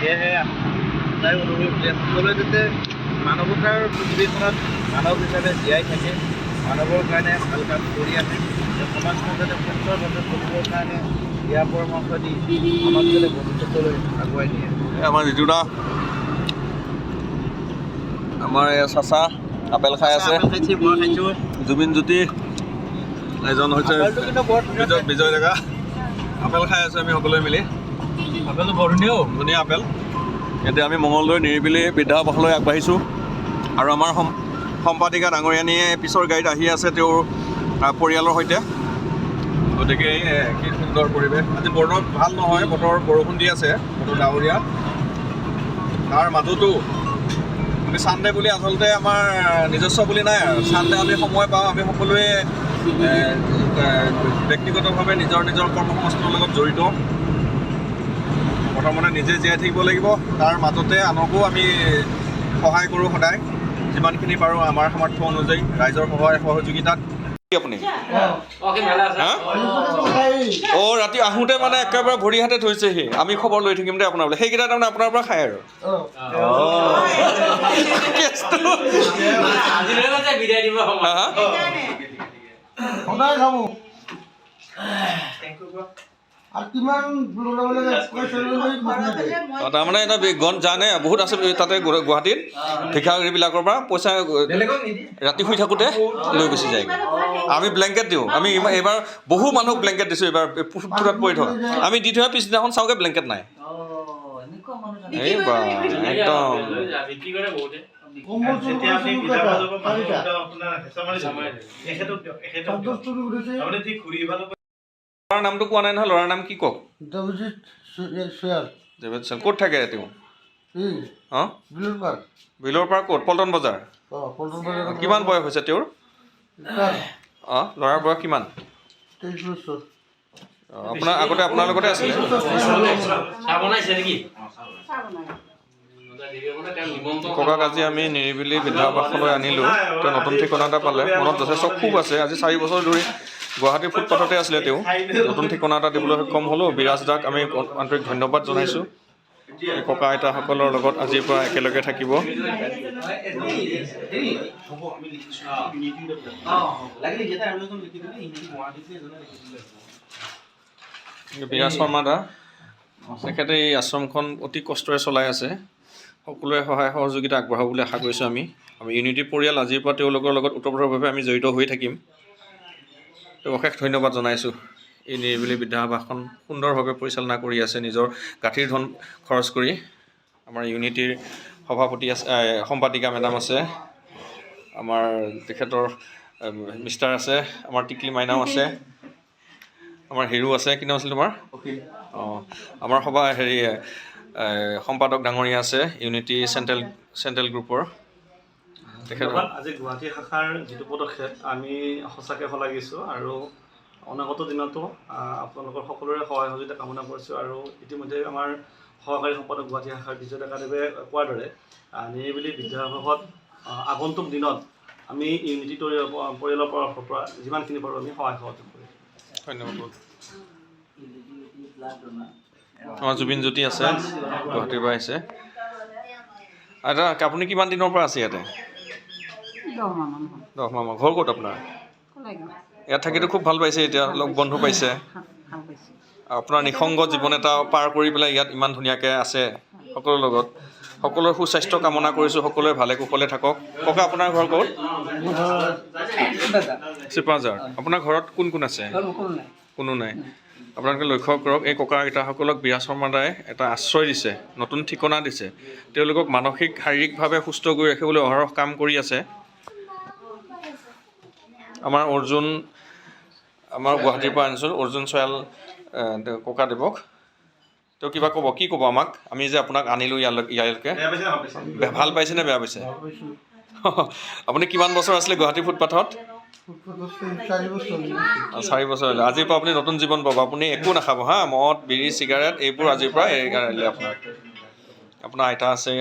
সেয়েহে তাই অনুৰোধ যে সকলোৱে যাতে মানৱতাৰ পৃথিৱীখনত মানৱ হিচাপে জীয়াই থাকে, মানৱৰ কাৰণে ভাল কাম কৰি আহে, সমাজখন যাতে সুন্দৰভাৱে চলিবৰ কাৰণে দিহা পৰামৰ্শ দি আমাক যাতে ভৱিষ্যতলৈ আগুৱাই নিয়ে। আমাৰ যিটো আমাৰ এই চাচা আপেল খাই আছে, জুবিন জ্যোতি, এজন হৈছে বিজয় ডেকা। আপেল খাই আছোঁ আমি সকলোৱে মিলি। আপেলটো বৰ ধুনীয়া আপেল। এতিয়া আমি মঙলদৈ নিৰিবিলি বৃদ্ধাবাসলৈ আগবাঢ়িছোঁ আৰু আমাৰ সম্পাদিকা ডাঙৰীয়ানীয়ে পিছৰ গাড়ীত আহি আছে তেওঁৰ পৰিয়ালৰ সৈতে। গতিকে কি সুন্দৰ পৰিৱেশ। আজি বতৰ ভাল নহয়, বতৰ বৰষুণ দি আছে, বতৰ ডাৱৰীয়া। তাৰ মাজতো আমি ছানডে বুলি আচলতে আমাৰ নিজস্ব বুলি নাই আৰু ছানডে আমি সময় পাওঁ, আমি সকলোৱে ব্যক্তিগতভাৱে নিজৰ নিজৰ কৰ্মসংস্থাপনৰ লগত জড়িত। প্ৰথমতে নিজে জীয়াই থাকিব লাগিব, তাৰ মাজতে আনকো আমি সহায় কৰোঁ সদায় যিমানখিনি পাৰোঁ আমাৰ সামৰ্থ্য অনুযায়ী ৰাইজৰ সহায় সহযোগিতাত। আপুনি ৰাতি আহোঁতে মানে একেবাৰে ভৰি হাতে থৈছেহি, আমি খবৰ লৈ থাকিম দে আপোনাৰ বোলে, সেইকেইটা তাৰমানে আপোনাৰ পৰা খায় আৰু তাৰমানে এটা গণ জানে বহুত আছে তাতে গুৱাহাটীত ভিক্ষাৰীবিলাকৰ পৰা পইচা ৰাতি শুই থাকোঁতে লৈ গুচি যায়। আমি ব্লেংকেট দিওঁ, আমি এইবাৰ বহু মানুহক ব্লেংকেট দিছোঁ, এইবাৰ ফুটাত পৰি থকা আমি দি থোৱা পিছদিনাখন চাওঁগৈ ব্লেংকেট নাই। এইবাৰ একদম ল'ৰাৰ নামটো কোৱা নাই নহয়, ল'ৰাৰ নাম কি কওক? দেৱজিৎ চয়াল। ক'ত থাকে তেওঁ? অঁ বিলৰ পাৰ ক'ত? পল্টন বজাৰ। কিমান বয়স হৈছে তেওঁৰ? অঁ ল'ৰাৰ বয়স কিমান? আপোনাৰ আগতে আপোনাৰ লগতে আছিলে? ককাক আজি আমি নিৰিবিলি বৃদ্ধাবাসলৈ আনিলোঁ। তেওঁ নতুন ঠিকনা এটা পালে, মনত যথেষ্ট ক্ষোভ আছে। আজি 4 বছৰ ধৰি গুৱাহাটীৰ ফুটপাথতে আছিলে তেওঁ, নতুন ঠিকনা এটা দিবলৈ সক্ষম হ'লোঁ। বিৰাজ দাক আমি আন্তৰিক ধন্যবাদ জনাইছোঁ। ককা আইতাসকলৰ লগত আজিৰ পৰা একেলগে থাকিব। বিৰাজ শৰ্মা দা, তেখেতে এই আশ্ৰমখন অতি কষ্টৰে চলাই আছে। সকলোৱে সহায় সহযোগিতা আগবঢ়াব বুলি আশা কৰিছোঁ। আমি ইউনিটি পৰিয়াল, আজিৰ পৰা তেওঁলোকৰ লগত ওতঃপ্ৰোতভাৱে আমি জড়িত হৈ থাকিম। তেওঁক অশেষ ধন্যবাদ জনাইছোঁ। এই নিৰিবিলি বৃদ্ধাবাসখন সুন্দৰভাৱে পৰিচালনা কৰি আছে, নিজৰ গাঁঠিৰ ধন খৰচ কৰি। আমাৰ ইউনিটিৰ সভাপতি আছে, সম্পাদিকা মেডাম আছে, আমাৰ তেখেতৰ মিষ্টাৰ আছে, আমাৰ টিকলি মাইনাও আছে, আমাৰ হিৰো আছে। কি নাম আছিল তোমাৰ? অঁ আমাৰ সম্পাদক ডাঙৰীয়া আছে ইউনিটি চেণ্ট্ৰেল গ্ৰুপৰ। ধন্যবাদ। আজি গুৱাহাটী শাখাৰ যিটো পদক্ষেপ আমি সঁচাকৈ শলাগিছোঁ আৰু অনাগত দিনতো আপোনালোকৰ সকলোৰে সহায় সহযোগিতা কামনা কৰিছোঁ। আৰু ইতিমধ্যে আমাৰ সহকাৰী সম্পাদক গুৱাহাটী শাখাৰ বিজয় ডেকাদেৱে কোৱাৰ দৰে নিৰিবিলি বৃদ্ধাবাসত আগন্তুক দিনত আমি ইউনিটি পৰিয়ালৰ পৰা যিমানখিনি পাৰোঁ আমি সহায় সহযোগ কৰিম। ধন্যবাদ। আমাৰ জুবিন জ্যোতি আছে, গুৱাহাটীৰ পৰা আহিছে। আইতা আপুনি কিমান দিনৰ পৰা আছে ইয়াতে? 10 মাহ। ঘৰ ক'ত আপোনাৰ? ইয়াত থাকিতো খুব ভাল পাইছে, এতিয়া লগ বন্ধু পাইছে। আপোনাৰ নিসংগ জীৱন এটা পাৰ কৰি পেলাই ইয়াত ইমান ধুনীয়াকৈ আছে সকলোৰ লগত। সকলোৰে সুস্বাস্থ্য কামনা কৰিছোঁ, সকলোৱে ভালে কুশলে থাকক। ককা আপোনাৰ ঘৰ ক'ত? চিপাঝাৰ। আপোনাৰ ঘৰত কোন কোন আছে? কোনো নাই। আপোনালোকে লক্ষ্য কৰক, এই ককা আইতাসকলক বিৰাজ শৰ্মা দাই এটা আশ্ৰয় দিছে, নতুন ঠিকনা দিছে। তেওঁলোকক মানসিক শাৰীৰিকভাৱে সুস্থ কৰি ৰাখিবলৈ অহৰহ কাম কৰি আছে। আমাৰ অৰ্জুন, আমাৰ গুৱাহাটীৰ পৰা আনিছোঁ অৰ্জুন চয়াল ককাদেৱক। তেওঁ কিবা ক'ব? কি ক'ব আমাক? আমি যে আপোনাক আনিলোঁ ইয়ালৈকে, ভাল পাইছে নে বেয়া পাইছে? আপুনি কিমান বছৰ আছিলে গুৱাহাটী ফুটপাথত? 4 বছৰ হ'লে। আজিৰ পৰা আপুনি নতুন জীৱন পাব। আপুনি একো নাখাব হা, মদ বিড়ি চিগাৰেট এইবোৰ আজিৰ পৰা আপোনাৰ আইতা আছে।